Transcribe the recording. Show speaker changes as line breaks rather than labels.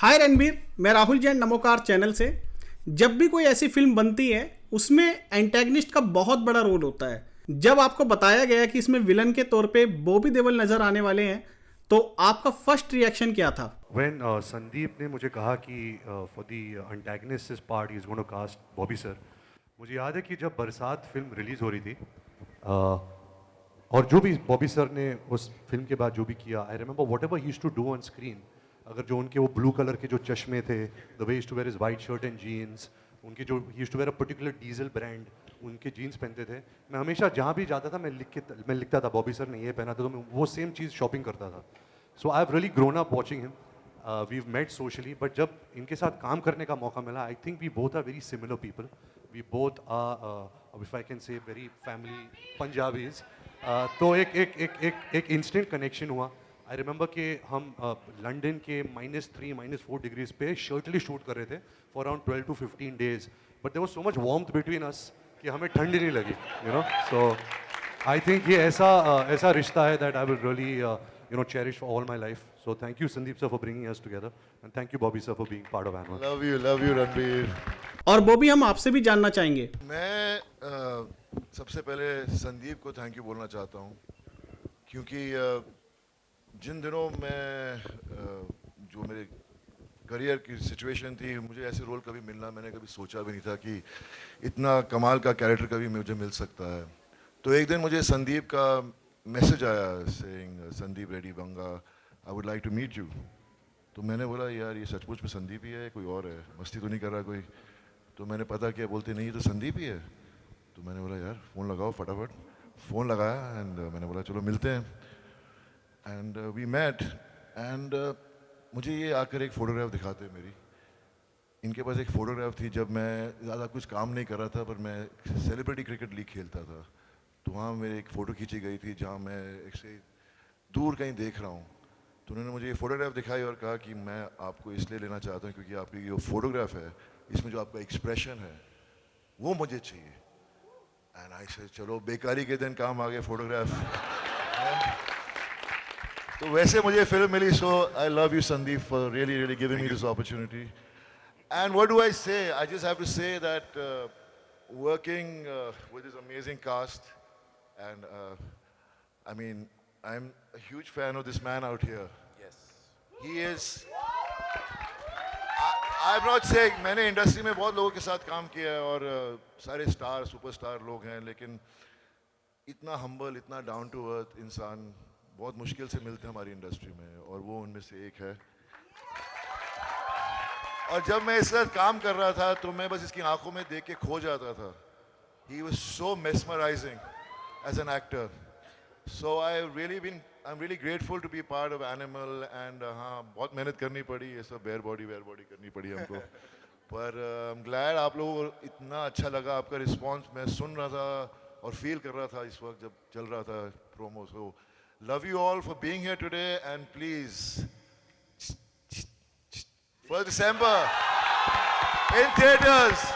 हाय रणबीर, मैं राहुल जैन नमोकार चैनल से। जब भी कोई ऐसी फिल्म बनती है उसमें एंटेगनिस्ट का बहुत बड़ा रोल होता है। जब आपको बताया गया कि इसमें विलन के तौर पे बॉबी देओल नजर आने वाले हैं तो आपका फर्स्ट रिएक्शन क्या था?
When संदीप ने मुझे कहा कि for the antagonist part is going to cast Bobby sir, मुझे याद है कि जब बरसात फिल्म रिलीज हो रही थी और जो भी बॉबी सर ने उस फिल्म के बाद जो भी किया, I remember whatever he used to do on screen. अगर जो उनके वो ब्लू कलर के जो चश्मे थे, the way to wear is white shirt and jeans, उनके जो he to wear a particular Diesel brand उनके जीन्स पहनते थे, मैं हमेशा जहाँ भी जाता था मैं लिखता था बॉबी सर ने ये पहना था, तो मैं वो सेम चीज़ शॉपिंग करता था। So I have really grown up watching him. We've met socially, but जब इनके साथ काम करने का मौका मिला, I think we both are very similar people. We both are, if I can say, very family Punjabis. तो एक इंस्टेंट कनेक्शन हुआ। आई रिमेंबर कि हम लंदन के -3 -4 डिग्रीज पे शर्टली शूट कर रहे थे for around 12 to 15 days, but there was so much warmth between us कि हमें ठंड ही नहीं लगी, you know. So I think ये ऐसा रिश्ता है that I will really cherish for all my life. So thank you Sandeep sir for bringing us together, and thank you Bobby sir for being part of Animal.
Love you Ranbir.
और बॉबी, हम आपसे भी जानना चाहेंगे।
मैं सबसे पहले संदीप को थैंक यू बोलना चाहता हूँ, क्योंकि जिन दिनों मैं जो मेरे करियर की सिचुएशन थी, मुझे ऐसे रोल कभी मिलना, मैंने कभी सोचा भी नहीं था कि इतना कमाल का कैरेक्टर कभी मुझे मिल सकता है। तो एक दिन मुझे संदीप का मैसेज आया saying Sandeep Reddy Vanga, I would like to meet you. तो मैंने बोला यार ये सचमुच में संदीप ही है, कोई और है, मस्ती तो नहीं कर रहा कोई। तो मैंने पता किया, बोलते नहीं ये तो संदीप ही है। तो मैंने बोला यार फ़ोन लगाओ फटाफट। फ़ोन लगाया एंड मैंने बोला चलो मिलते हैं। एंड वी मेट एंड मुझे ये आकर एक फ़ोटोग्राफ दिखाते मेरी। इनके पास एक फ़ोटोग्राफ थी जब मैं ज़्यादा कुछ काम नहीं कर रहा था, पर मैं सेलिब्रिटी क्रिकेट लीग खेलता था। तो वहाँ मेरी एक फ़ोटो खींची गई थी जहाँ मैं एक से दूर कहीं देख रहा हूँ। तो उन्होंने मुझे ये फ़ोटोग्राफ दिखाई और कहा कि मैं आपको इसलिए लेना चाहता हूँ क्योंकि आपकी जो फ़ोटोग्राफ है इसमें जो आपका एक्सप्रेशन है वो मुझे चाहिए। एंड आई से चलो बेकारी के दिन काम आ गया फ़ोटोग्राफ। तो वैसे मुझे फिल्म मिली। So I love you Sandeep for really really giving me this opportunity. And what do I say, I just have to say that working with this amazing cast, and I mean, I'm a huge fan of this man out here. Yes. He is. I'm not saying, मैंने industry में बहुत लोगों के साथ काम किया है और सारे स्टार सुपरस्टार लोग हैं, लेकिन इतना हम्बल, इतना डाउन टू अर्थ इंसान बहुत मुश्किल से मिलते हैं हमारी इंडस्ट्री में, और वो उनमें से एक है। और जब मैं इसके साथ काम कर रहा था तो मैं बस इसकी आंखों में देख के खो जाता था। He was so mesmerizing as an actor. So I'm really grateful to be part of Animal, and हाँ बहुत मेहनत करनी पड़ी, ये सब वेयर बॉडी करनी पड़ी हमको। पर I'm glad आप लोगों को इतना अच्छा लगा, आपका रिस्पॉन्स मैं सुन रहा था और फील कर रहा था इस वक्त जब चल रहा था promo. So love you all for being here today, and please, for December in theaters.